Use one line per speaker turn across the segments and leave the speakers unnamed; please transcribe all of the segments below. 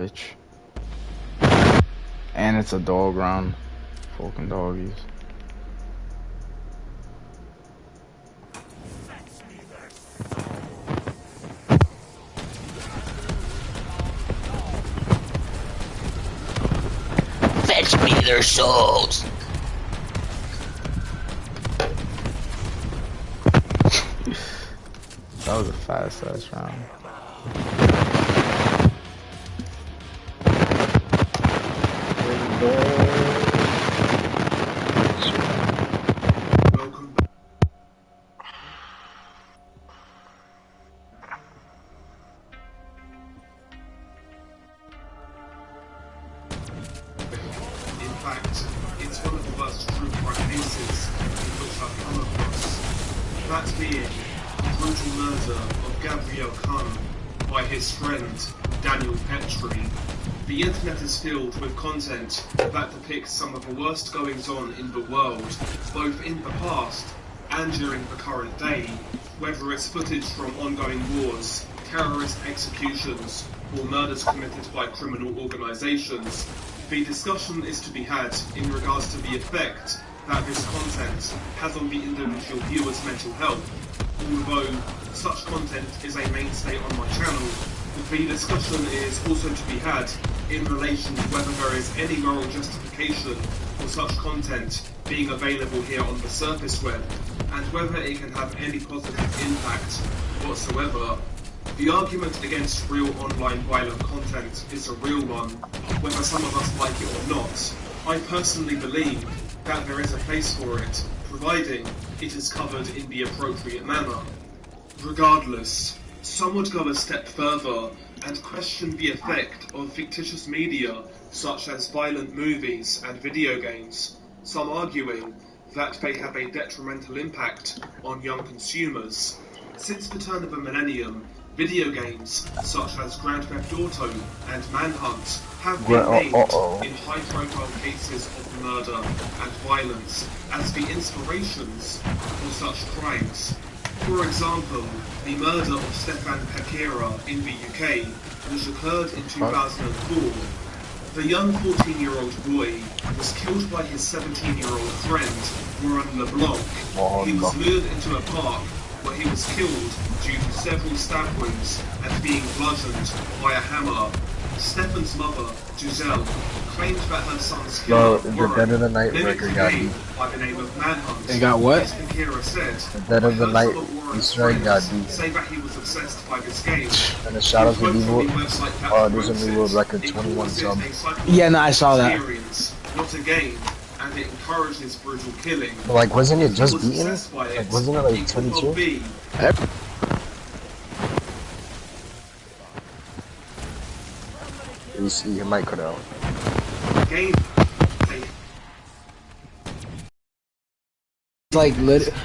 Bitch. And it's a dog round. Fucking doggies. Fetch me their souls! That was a fast ass round.
Welcome back. In fact, it's one of the worst true crime cases in which I've come across. That being the brutal murder of Gabriel Kahn by his friend Daniel Petrie. The internet is filled with content that depicts some of the worst goings-on in the world, both in the past and during the current day, whether it's footage from ongoing wars, terrorist executions, or murders committed by criminal organisations. The discussion is to be had in regards to the effect that this content has on the individual viewer's mental health. Although such content is a mainstay on my channel, the discussion is also to be had in relation to whether there is any moral justification for such content being available here on the surface web, and whether it can have any positive impact whatsoever. The argument against real online violent content is a real one, whether some of us like it or not. I personally believe that there is a place for it, providing it is covered in the appropriate manner. Regardless, some would go a step further and question the effect of fictitious media such as violent movies and video games, some arguing that they have a detrimental impact on young consumers. Since the turn of the millennium, video games such as Grand Theft Auto and Manhunt have been named in high-profile cases of murder and violence as the inspirations for such crimes. For example, the murder of Stefan Pekera in the UK, which occurred in 2004. The young 14-year-old boy was killed by his 17-year-old friend, Warren LeBlanc. He was lured into a park where he was killed due to several stab wounds and being bludgeoned by a hammer. Stefan's mother, Giselle, claimed that her son's killer, Warren, mimicked a game by the name of Manhunt.
They got what?
As Pekera said,
The Dead of the Night Easter egg got beat.
say that he was obsessed by this game.
And the Shadows of Evil, there's a new world record, 21 sub.
Yeah, no, I saw that.
Not a game, and it encourages brutal killing.
But like, wasn't it just beaten? Like, wasn't it like 22? You see, your mic cut out.
Game.
Like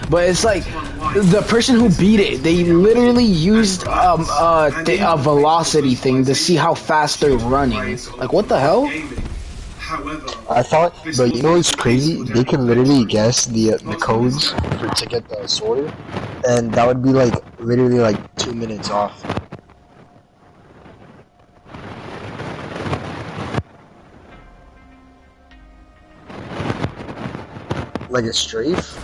but it's like the person who beat it, they literally used a velocity thing to see how fast they're running. Like, what the hell?
I thought, but you know what's crazy? They can literally guess the codes to get the sword, and that would be like literally like 2 minutes off. Like a strafe?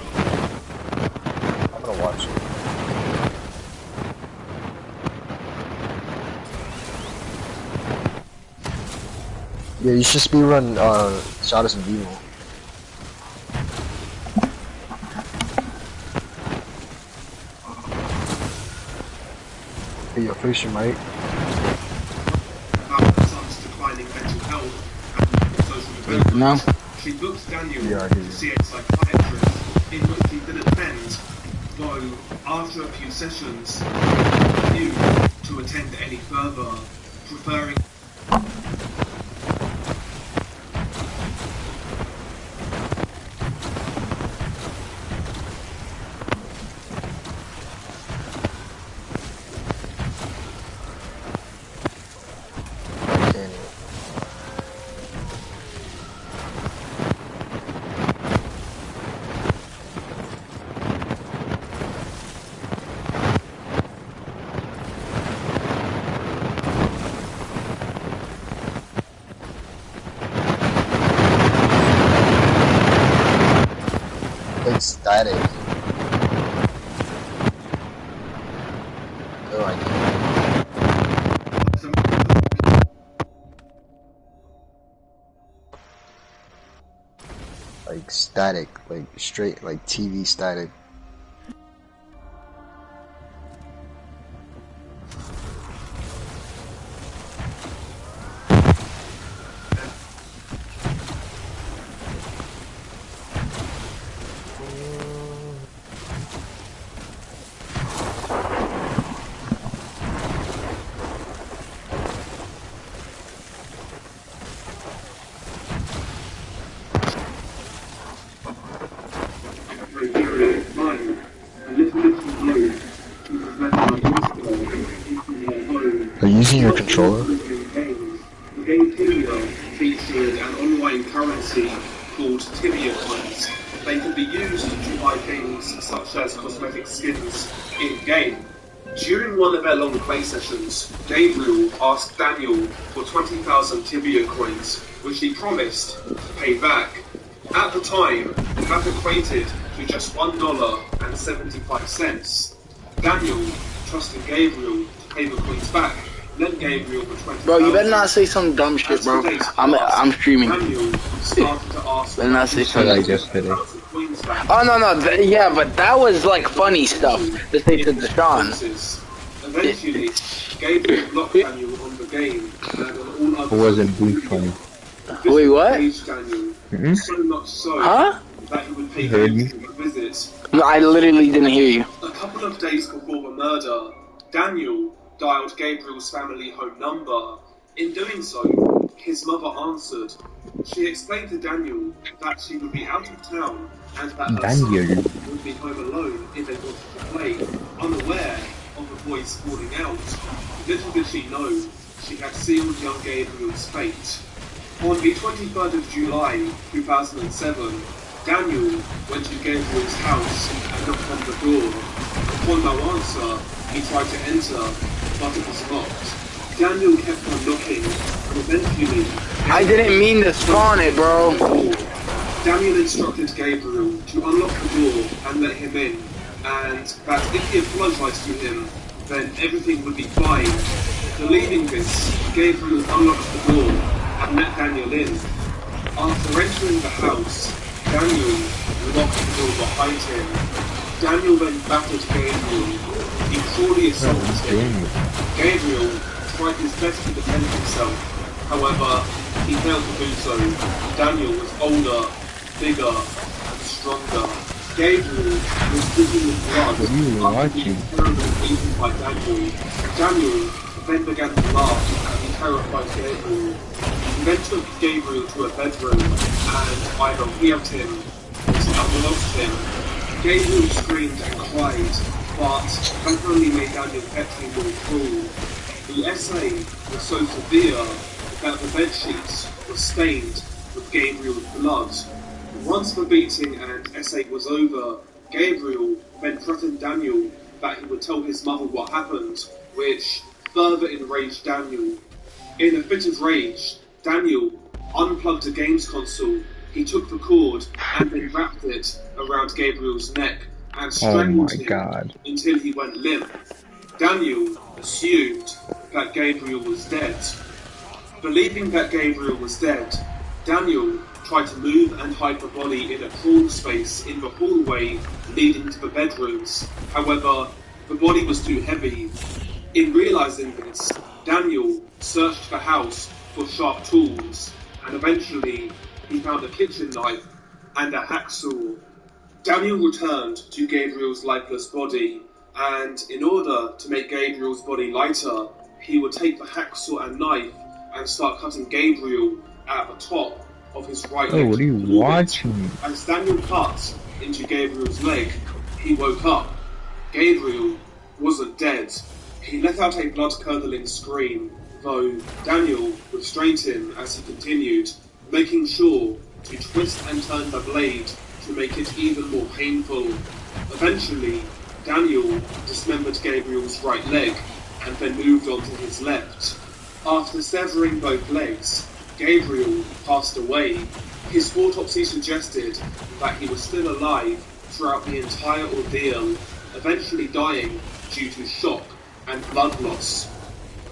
I'm gonna watch it. Yeah, you should speedrun Shadows of Evil. Hey, yo, fix your mic.
About her son's declining mental health and social development.
No.
She booked Daniel
Yeah,
to see a psychiatrist, in which he did attend, though after a few sessions, he refused to attend any further, preferring
static. Oh, I know. Like static, like straight, like TV static. Are you using your controller?
The game Tibia featured an online currency called Tibia coins. They can be used to buy things such as cosmetic skins in-game. During one of their long play sessions, Gabriel asked Daniel for 20,000 Tibia coins, which he promised to pay back. At the time, that equated to just $1.75. Daniel trusted Gabriel to pay the coins back. Then Gabriel for 20,000.
Bro, you better not say some dumb shit, bro. I'm streaming.
Daniel started to ask
Better not say something
like yesterday.
Oh no, yeah, but that was like funny stuff to say to Deshaun.
Eventually, Gabriel blocked Daniel on the game and on all other.
It wasn't being funny.
Wait, what?
Daniel, so much so that he would pay Gabriel a visit.
No, I literally didn't hear you.
A couple of days before the murder, Daniel dialed Gabriel's family home number. In doing so, his mother answered. She explained to Daniel that she would be out of town and that her son would be home alone if they wanted to play, unaware of the boys falling out. Little did she know, she had sealed young Gabriel's fate. On the 23rd of July 2007, Daniel went to Gabriel's house and knocked on the door. Upon no answer, he tried to enter, but it was locked. Daniel kept on knocking, and eventually...
I didn't mean to spawn it, bro.
Daniel instructed Gabriel to unlock the door and let him in, and that if he apologized to him, then everything would be fine. Believing this, Gabriel unlocked the door and let Daniel in. After entering the house, Daniel locked the door behind him. Daniel then battered Gabriel. He cruelly assaulted him. Gabriel tried his best to defend himself. However, he failed to do so. Daniel was older, bigger, and stronger. Gabriel was dripping with blood after being terribly beaten by Daniel. Daniel then began to laugh and he terrified Gabriel. He then took Gabriel to a bedroom and either whipped him or lost him. Gabriel screamed and cried, but that only made Daniel petty more cruel. The essay was so severe that the bedsheets were stained with Gabriel's blood. Once the beating and essay was over, Gabriel then threatened Daniel that he would tell his mother what happened, which further enraged Daniel. In a fit of rage, Daniel unplugged a games console. He took the cord and then wrapped it around Gabriel's neck and strangled him until he went limp. Daniel assumed that Gabriel was dead. Believing that Gabriel was dead, Daniel tried to move and hide the body in a crawl space in the hallway leading to the bedrooms. However, the body was too heavy. In realizing this, Daniel searched the house for sharp tools, and eventually he found a kitchen knife and a hacksaw. Daniel returned to Gabriel's lifeless body, and in order to make Gabriel's body lighter, he would take the hacksaw and knife and start cutting Gabriel at the top of his right leg.
Oh, what are you watching?
As Daniel cut into Gabriel's leg, he woke up. Gabriel wasn't dead. He let out a blood-curdling scream, though Daniel restrained him as he continued, making sure to twist and turn the blade to make it even more painful. Eventually, Daniel dismembered Gabriel's right leg and then moved on to his left. After severing both legs, Gabriel passed away. His autopsy suggested that he was still alive throughout the entire ordeal, eventually dying due to shock and blood loss.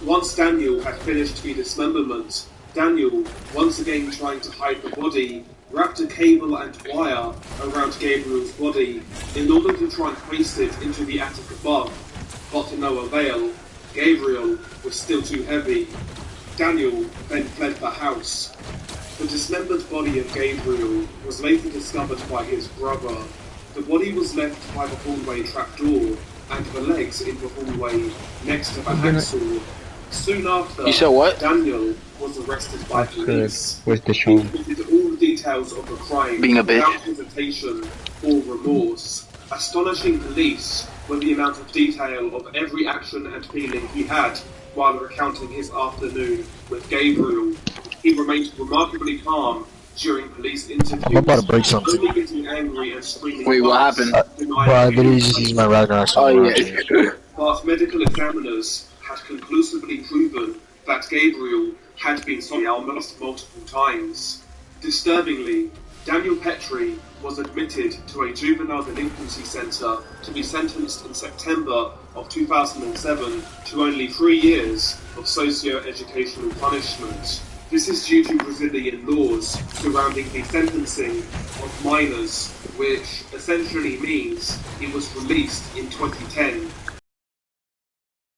Once Daniel had finished the dismemberment, Daniel, once again trying to hide the body, wrapped a cable and wire around Gabriel's body in order to try and place it into the attic above, but to no avail. Gabriel was still too heavy. Daniel then fled the house. The dismembered body of Gabriel was later discovered by his brother. The body was left by the hallway trapdoor and the legs in the hallway next to the hacksaw. Soon after,
You said what?
Daniel was arrested by police.
Where's the
He
show?
admitted all the details of the crime
Being a bitch.
without hesitation or remorse, astonishing police with the amount of detail of every action and feeling he had while recounting his afternoon with Gabriel. He remained remarkably calm during police interviews,
I'm about to break something.
only getting angry and screaming.
Wait, what happened?
Bro, I literally just used my Ragnarok.
Oh yeah.
But medical examiners had conclusively proven that Gabriel had been almost multiple times. Disturbingly, Daniel Petrie was admitted to a juvenile delinquency centre to be sentenced in September of 2007 to only 3 years of socio-educational punishment. This is due to Brazilian laws surrounding the sentencing of minors, which essentially means he was released in 2010.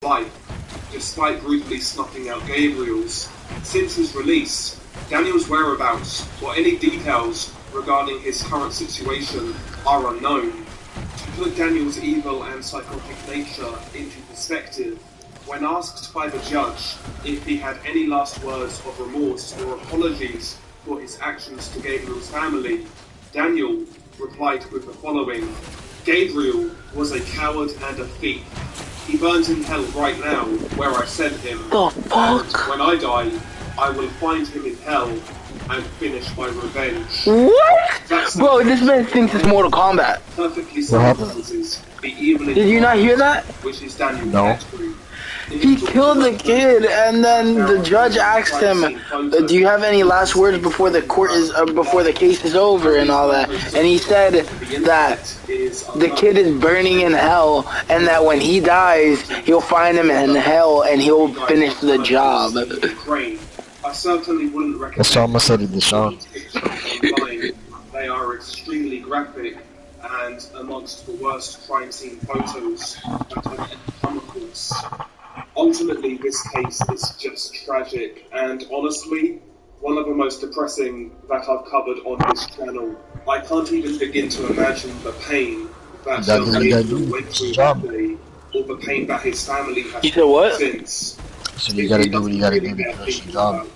Life, despite brutally snuffing out Gabriel's. Since his release, Daniel's whereabouts or any details regarding his current situation are unknown. To put Daniel's evil and psychotic nature into perspective, when asked by the judge if he had any last words of remorse or apologies for his actions to Gabriel's family, Daniel replied with the following: "Gabriel was a coward and a thief. He burns in hell right now, where I sent him.
The fuck?
And when I die, I will find him in hell and finish my revenge."
What?
That's
Bro, this man thinks it's Mortal Kombat.
perfectly
What happened?
summarizes the evil
Did you not hear that?
which is Daniel
No.
Petrie.
He killed the kid, and then the judge asked him, "Do you have any last words before the court is before the case is over and all that?" And he said that the kid is burning in hell, and that when he dies, he'll find him in hell and he'll finish the job.
I certainly wouldn't recommend.
That's almost said it, Deshaun.
Online. They are extremely graphic and amongst the worst crime scene photos that I've ever come across. Ultimately, this case is just tragic and honestly, one of the most depressing that I've covered on this channel. I can't even begin to imagine the pain that Gabriel went through that day, or the pain that his family has
You said what?
since.
So you gotta do what you gotta do to finish the job.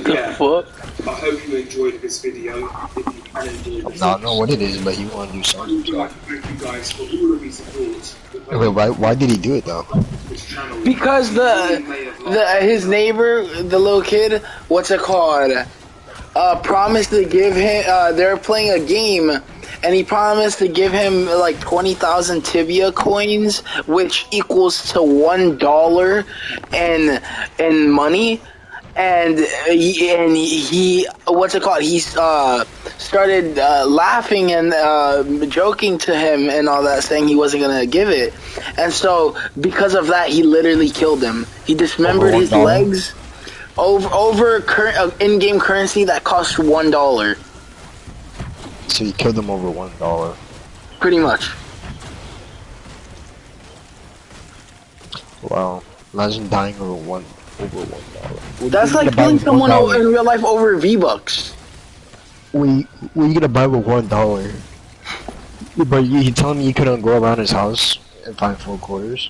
Yeah,
Fuck.
I hope you enjoyed this video. If you can enjoy this,
I don't know what it is, but he wanna do
I
something.
would like to thank you guys for all of your support.
Wait, why did he do it though?
This channel.
Because his neighbor, the little kid, what's it called? Promised to give him. They're playing a game, and he promised to give him like 20,000 Tibia coins, which equals to $1 in money. And he what's it called? He started laughing and joking to him and all that, saying he wasn't gonna give it. And so because of that, he literally killed him. He dismembered his legs over in-game currency that cost $1.
So he killed him over $1.
Pretty much.
Wow. Imagine dying over $1.
That's like killing someone in real life over V-Bucks.
What you gonna buy with $1? But you telling me you couldn't go around his house and find 4 quarters?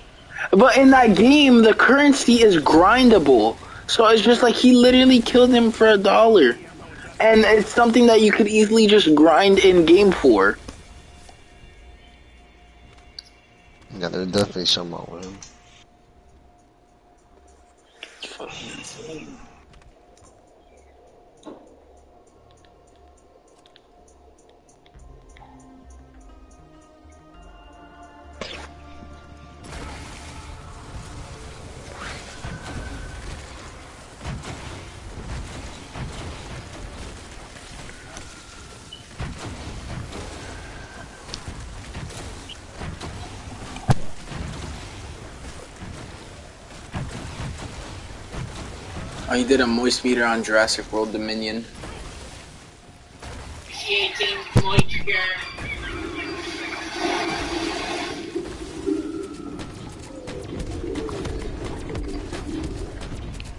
But in that game, the currency is grindable. So it's just like he literally killed him for $1. And it's something that you could easily just grind in game for.
Yeah, there's definitely something wrong with him.
Fucking insane. Oh, you did a moist meter on Jurassic World Dominion.
Initiating moisture.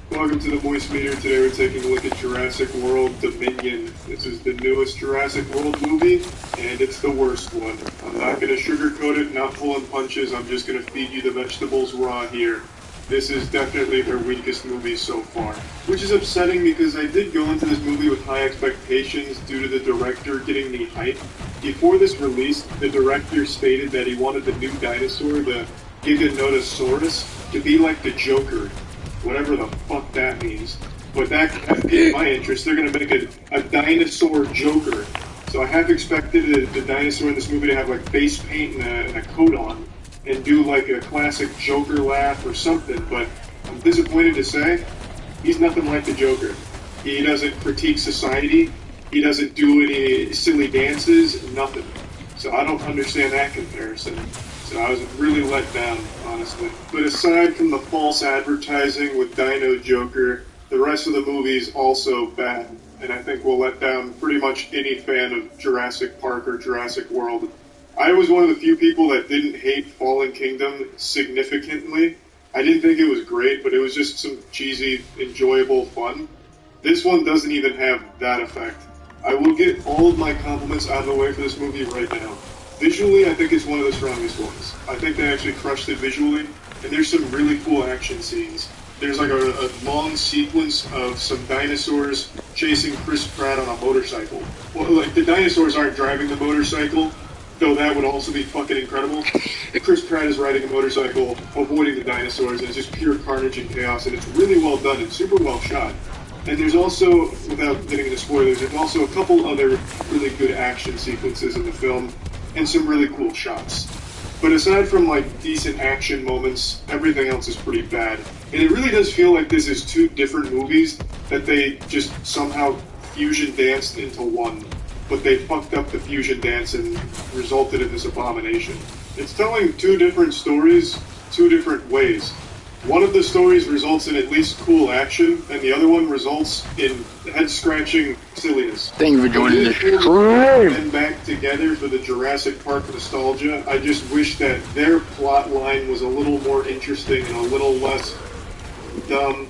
Welcome to the Moist Meter. Today we're taking a look at Jurassic World Dominion. This is the newest Jurassic World movie, and it's the worst one. I'm not going to sugarcoat it, not pulling punches, I'm just going to feed you the vegetables raw here. This is definitely their weakest movie so far. Which is upsetting because I did go into this movie with high expectations due to the director getting me hyped. Before this release, the director stated that he wanted the new dinosaur, the Giganotosaurus, to be like the Joker. Whatever the fuck that means. But that piqued my interest. They're going to make a dinosaur Joker. So I have expected the dinosaur in this movie to have like face paint and a coat on and do like a classic Joker laugh or something, but I'm disappointed to say he's nothing like the Joker. He doesn't critique society, he doesn't do any silly dances, nothing. So I don't understand that comparison. So I was really let down, honestly. But aside from the false advertising with Dino Joker, the rest of the movie is also bad, and I think will let down pretty much any fan of Jurassic Park or Jurassic World. I was one of the few people that didn't hate Fallen Kingdom significantly. I didn't think it was great, but it was just some cheesy, enjoyable fun. This one doesn't even have that effect. I will get all of my compliments out of the way for this movie right now. Visually, I think it's one of the strongest ones. I think they actually crushed it visually, and there's some really cool action scenes. There's like a long sequence of some dinosaurs chasing Chris Pratt on a motorcycle. Well, like, the dinosaurs aren't driving the motorcycle, though that would also be fucking incredible. Chris Pratt is riding a motorcycle, avoiding the dinosaurs, and it's just pure carnage and chaos, and it's really well done and super well shot. And there's also, without getting into spoilers, there's also a couple other really good action sequences in the film, and some really cool shots. But aside from like decent action moments, everything else is pretty bad. And it really does feel like this is two different movies that they just somehow fusion danced into one. But they fucked up the fusion dance and resulted in this abomination. It's telling two different stories, two different ways. One of the stories results in at least cool action, and the other one results in head-scratching silliness.
Thank you for joining the stream.
And back together for the Jurassic Park nostalgia. I just wish that their plot line was a little more interesting and a little less dumb.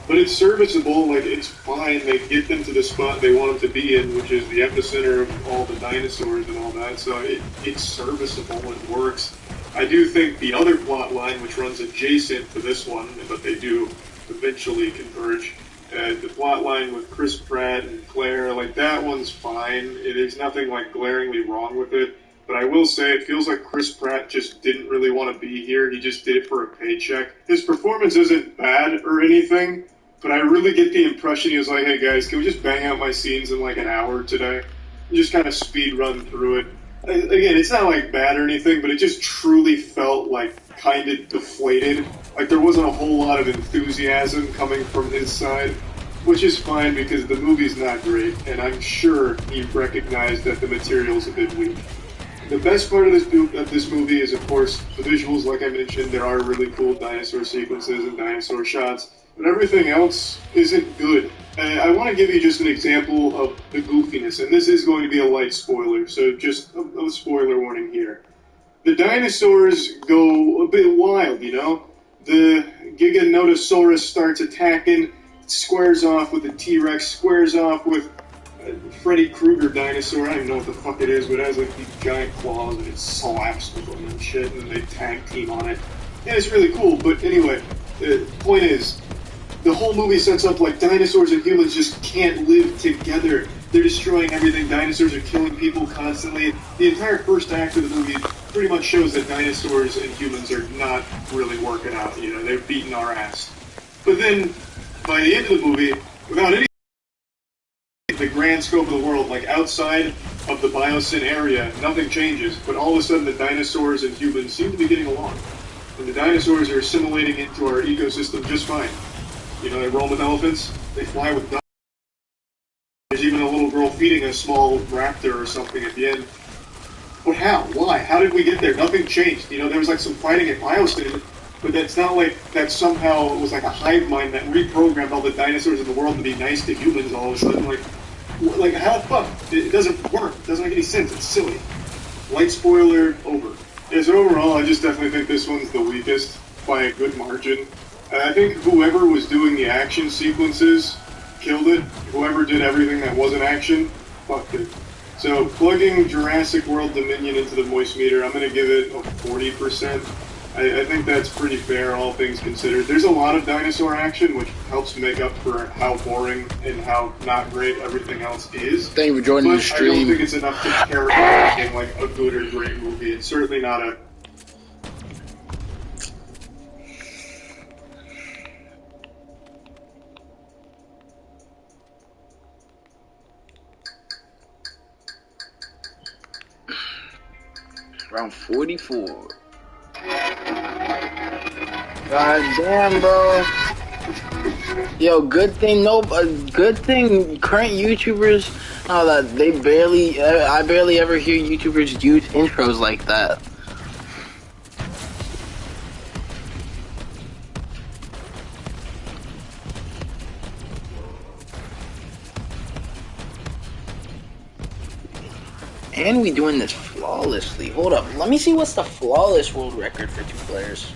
But it's serviceable, like, it's fine. They get them to the spot they want them to be in, which is the epicenter of all the dinosaurs and all that, so it's serviceable, it works. I do think the other plot line, which runs adjacent to this one, but they do eventually converge, the plot line with Chris Pratt and Claire, like, that one's fine. There's nothing, like, glaringly wrong with it. But I will say, it feels like Chris Pratt just didn't really want to be here. He just did it for a paycheck. His performance isn't bad or anything, but I really get the impression he was like, hey guys, can we just bang out my scenes in like an hour today? And just kind of speed run through it. Again, it's not like bad or anything, but it just truly felt like kind of deflated. Like there wasn't a whole lot of enthusiasm coming from his side, which is fine because the movie's not great, and I'm sure he recognized that the material's a bit weak. The best part of this movie is, of course, the visuals. Like I mentioned, there are really cool dinosaur sequences and dinosaur shots, but everything else isn't good. I want to give you just an example of the goofiness, and this is going to be a light spoiler, so just a spoiler warning here. The dinosaurs go a bit wild, you know? The Giganotosaurus starts attacking, squares off with the T-Rex, squares off with Freddy Krueger dinosaur. I don't even know what the fuck it is, but it has like these giant claws and it slaps with them and shit, and then they tag team on it. And it's really cool, but anyway, the point is, the whole movie sets up like dinosaurs and humans just can't live together. They're destroying everything. Dinosaurs are killing people constantly. The entire first act of the movie pretty much shows that dinosaurs and humans are not really working out. You know, they're beating our ass. But then, by the end of the movie, without any the grand scope of the world, like outside of the Biosyn area, nothing changes. But all of a sudden, the dinosaurs and humans seem to be getting along. And the dinosaurs are assimilating into our ecosystem just fine. You know, they roam with elephants, they fly with ducks. There's even a little girl feeding a small raptor or something at the end. But how? Why? How did we get there? Nothing changed. You know, there was like some fighting at Biosyn,
but that's not like that somehow it was like a hive mind that reprogrammed all the dinosaurs in the world to be nice to humans all of a sudden. Like how the fuck? It doesn't work. It doesn't make any sense. It's silly. Light spoiler, over. Yeah, so overall, I just definitely think this one's the weakest by a good margin. And I think whoever was doing the action sequences killed it. Whoever did everything that wasn't action, fucked it. So plugging Jurassic World Dominion into the moist meter, I'm going to give it a 40%. I think that's pretty fair, all things considered. There's a lot of dinosaur action, which helps make up for how boring and how not great everything else is.
Thank you for joining the stream.
I don't think it's enough to characterize it like a good or great movie. It's certainly not a...
Round 44. God damn, bro. Yo, good thing current YouTubers, that they barely, I barely ever hear YouTubers use intros like that. And we doing this flawlessly. Hold up, let me see what's the flawless world record for 2 players.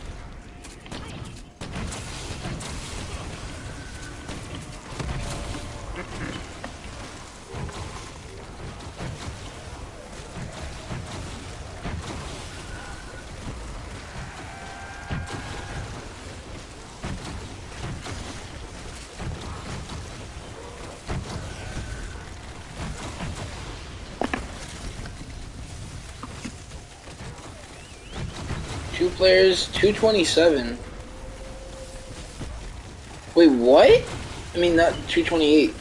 Two players, 227. Wait, what? I mean, not 228.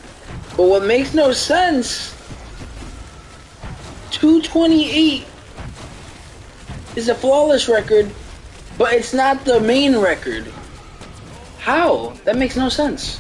But what makes no sense? 228 is a flawless record, but it's not the main record. How? That makes no sense.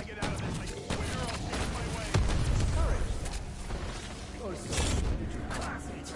I get out of this, I swear I'll change my ways. Courage. Or so did your classmates.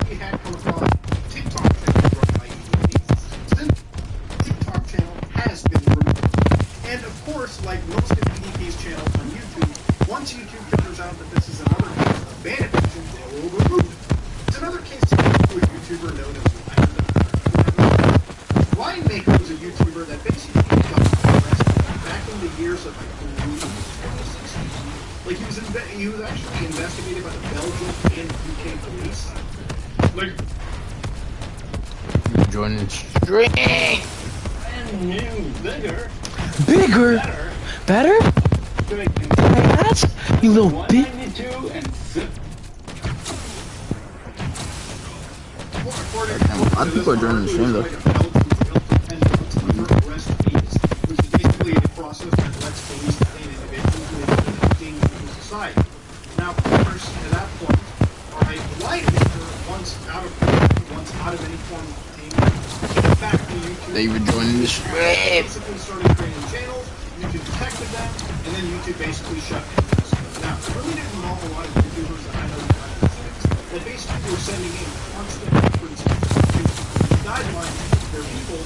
We had come across TikTok channel run by EDP. Since TikTok channel has been removed. And of course, like most of EDP's channels on YouTube, once YouTube figures out that this is another case of bad attention, they will remove it. It's another case of a YouTuber known as Ryan Maker was a YouTuber that basically got arrested back in the years of, I believe, 2016. Like, he was actually investigated by the Belgian and UK police. Like,
Joining stream.
brand new, bigger,
Bigger?
better,
Better?
doing
Can I ask? You little bitch.
192 and 6.
A lot of people are joining the stream though.
Arrest fees, which is basically a process that lets police detain individuals who have been dangerous to society. Now, of course, at that point, alright, Ryan Maker, once out of any form of detainment, came back to YouTube.
They were joining the stream.
Basically started creating channels, YouTube detected them, and then YouTube basically shut down. Now, it really didn't involve a lot of YouTubers that I know that basically were sending in constant references to guidelines of their people,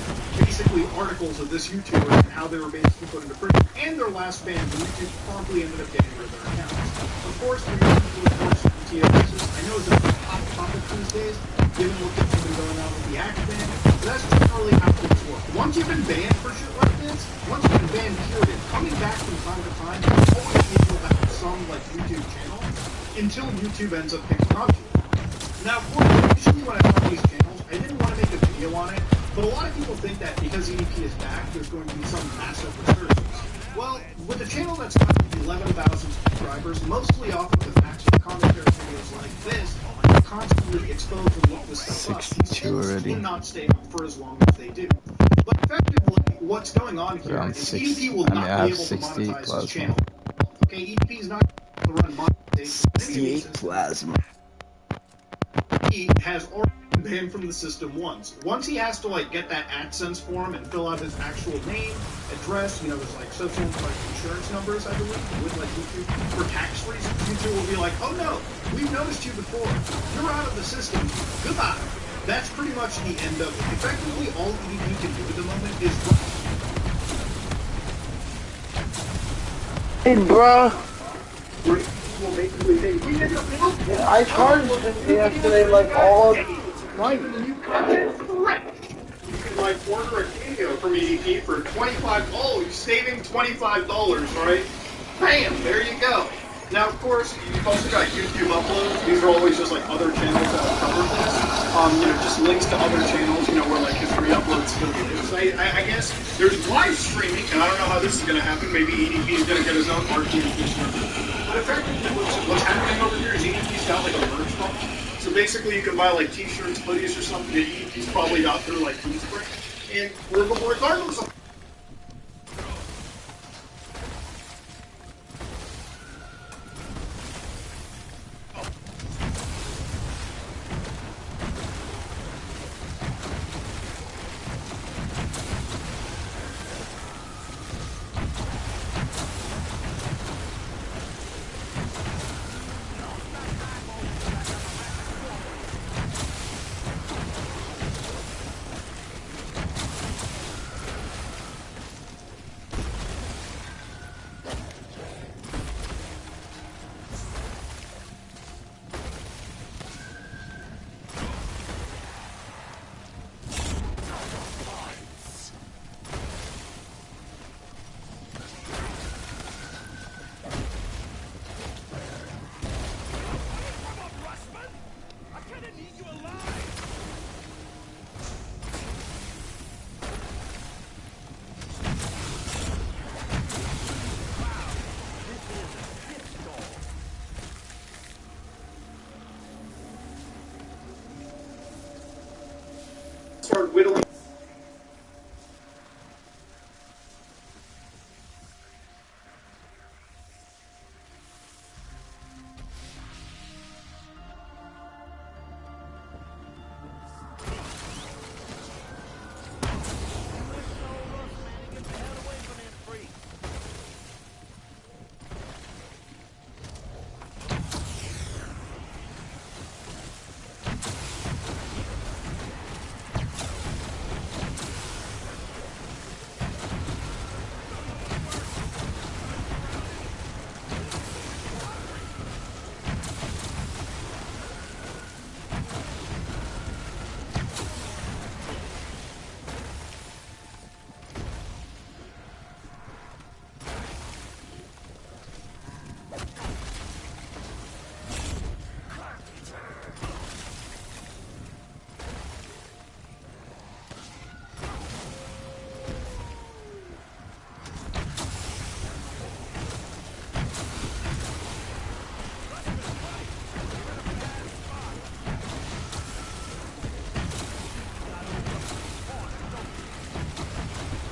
basically articles of this YouTuber and how they were basically put into prison, and their last ban, YouTube promptly ended up getting rid of their accounts. Of course, for people who are GTA basis, I know it's a hot topic these days, given what's been going on with the act ban, but that's generally how things work. Once you've been banned for shit like this, once you've been banned, period, coming back from time to time, you always need to have some, like, YouTube channel, until YouTube ends up picking up you. Now, of course, initially when I saw these channels, I didn't want to make a video on it, but a lot of people think that because EDP is back, there's going to be some massive resurgence. Well, with a channel that's got 11,000 subscribers, mostly off of the facts of commentary videos like this, are constantly exposed to look this stuff up.
62 already.
Cannot stay up for as long as they do. But effectively, what's going on here
Around
is
6.
EDP will
I mean,
not
I
be
have
able to
60
monetize his
plasma.
channel. Okay, EDP is not able to run monetization. in any of these
68 plasma.
he has already been banned from the system once. Once he has to like get that AdSense form and fill out his actual name, address, you know, there's like social like insurance numbers, I believe, with like YouTube for tax reasons. YouTube will be like, oh no, we've noticed you before. You're out of the system. Goodbye. That's pretty much the end of it. Effectively, all EDP can do at the moment is
Hey, bro.
will basically say, we did the
I charged him yesterday like all night.
new content threat. You can like order a video from EDP for $25. Oh, you're saving $25, right? Bam, there you go. Now, of course, you've also got YouTube uploads. These are always just like other channels that will cover this. You know, just links to other channels, you know, where like history uploads still lives. I guess there's live streaming, and I don't know how this is going to happen. Maybe EDP is going to get his own RTP server. But effectively, what's happening over here is EDP's got like a merch box. So basically, you can buy like t-shirts, hoodies, or something that EDP's probably got through like Teespring. And regardless of start whittling.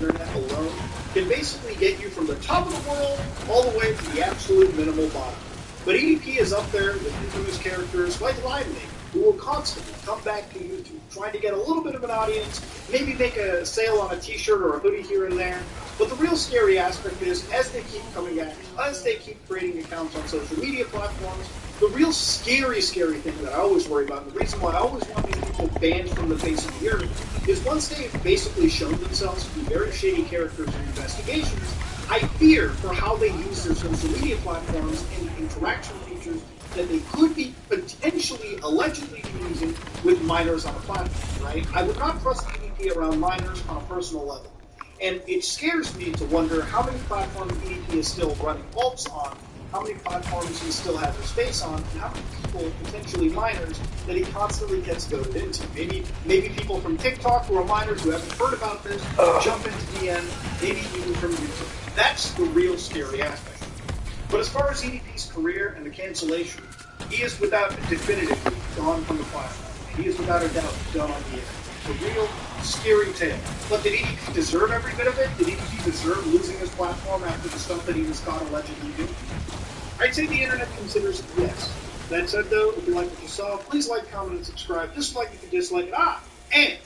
Internet alone can basically get you from the top of the world all the way to the absolute minimal bottom. But EDP is up there with infamous characters like Lively, who will constantly come back to YouTube, trying to get a little bit of an audience, maybe make a sale on a t-shirt or a hoodie here and there. But the real scary aspect is, as they keep coming back, as they keep creating accounts on social media platforms, the real scary thing that I always worry about, and the reason why I always want these people banned from the face of the earth, is once they've basically shown themselves to be very shady characters in investigations, I fear for how they use their social media platforms and interaction features that they could be potentially, allegedly be using with minors on a platform, right? I would not trust EDP around minors on a personal level. And it scares me to wonder how many platforms EDP is still running vaults on, how many platforms he still has his face on, and how many people, potentially minors, that he constantly gets goaded into. Maybe people from TikTok who are minors who haven't heard about this jump into DM, maybe even from YouTube. That's the real scary aspect. But as far as EDP's career and the cancellation, he is without definitively gone from the platform. He is without a doubt done on the internet. A real scary tale. But did EDP deserve every bit of it? Did EDP deserve losing his platform after the stuff that he was caught allegedly doing? I'd say the internet considers yes. That said, though, if you like what you saw, please like, comment, and subscribe. Dislike if you dislike it. And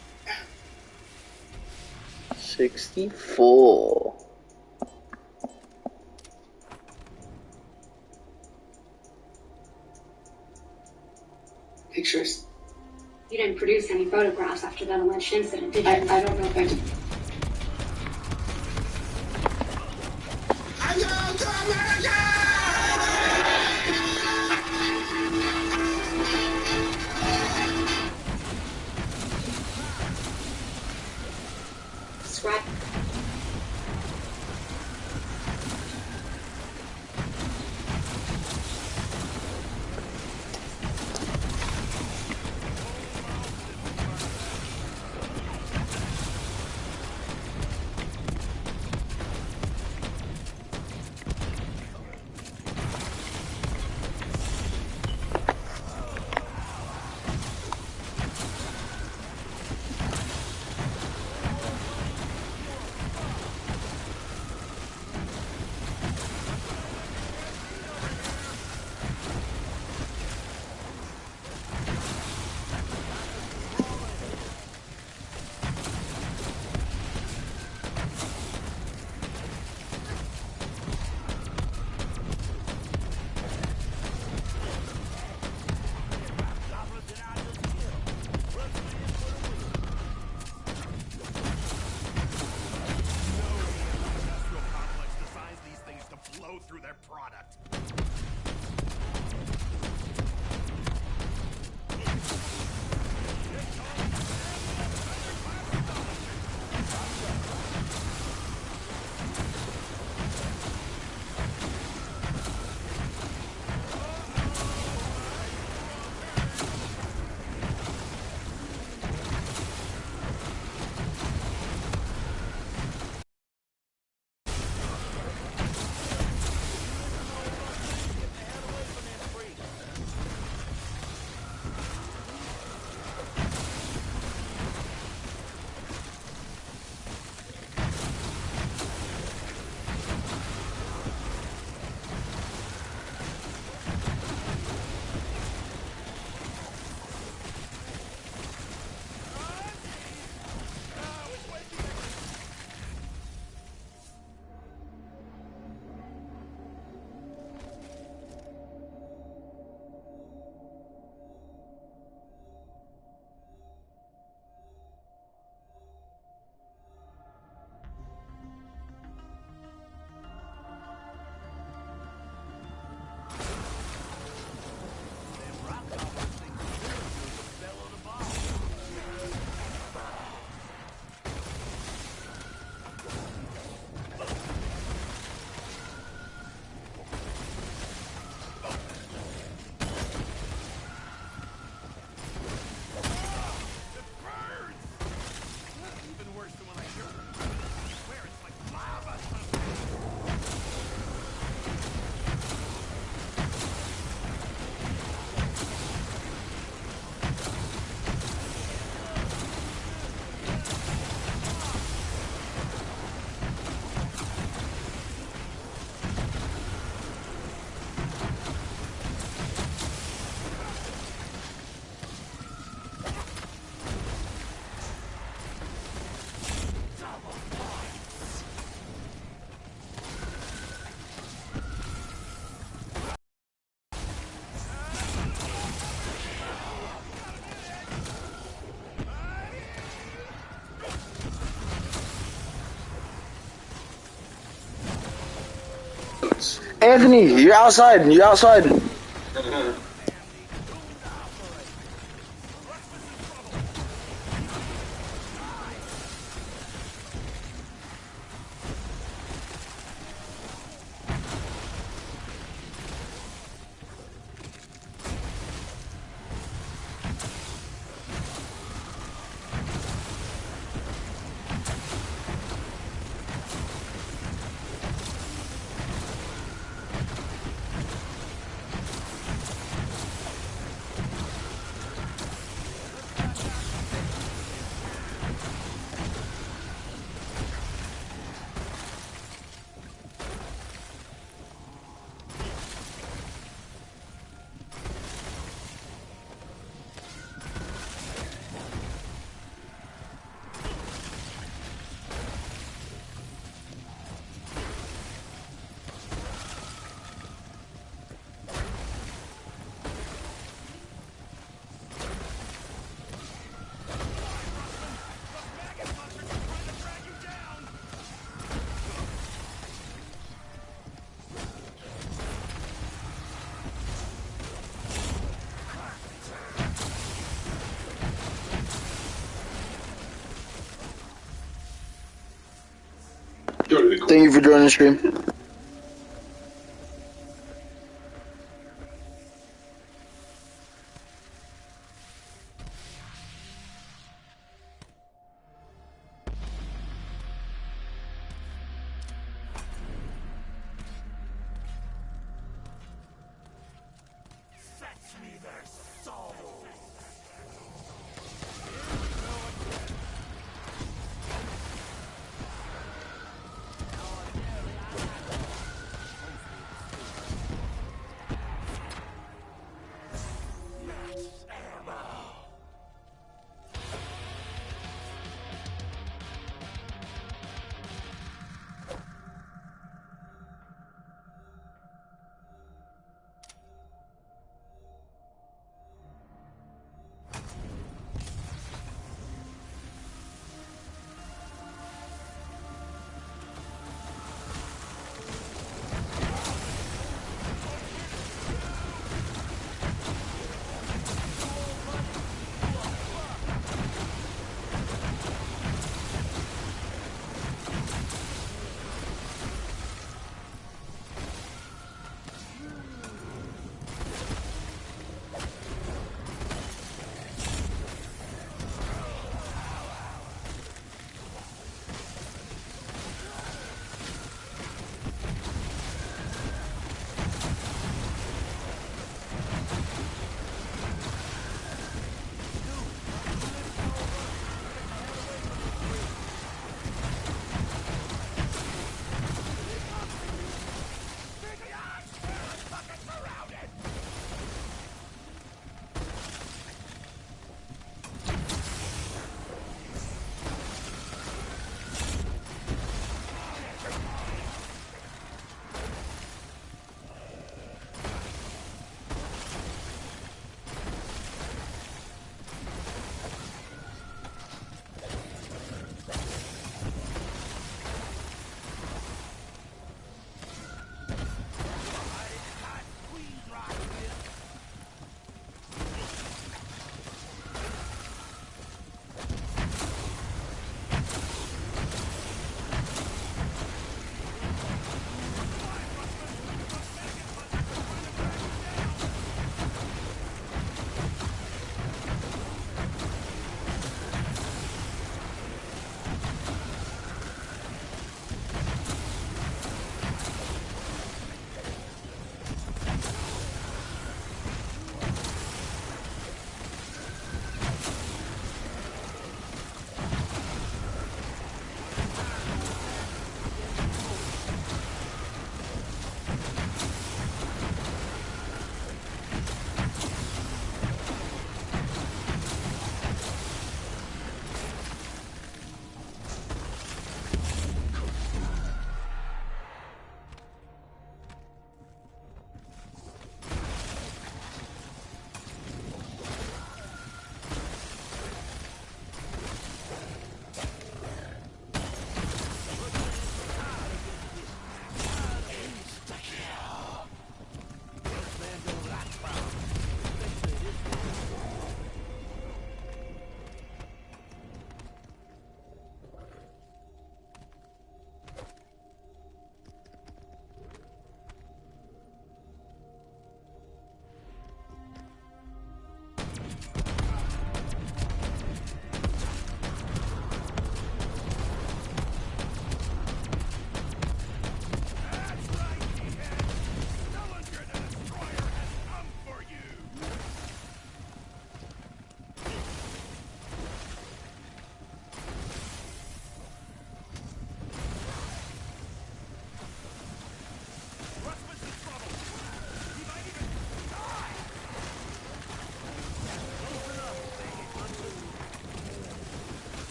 64.
Pictures.
You didn't produce any photographs after that alleged incident, did you?
I don't know if I did.
Subscribe.
Anthony, you're outside. You're outside. Thank you for joining the stream.
Fetch me their soul.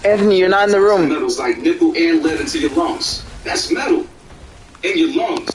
Anthony, you're not in the room.
Metals like nickel and lead into your lungs. That's metal in your lungs.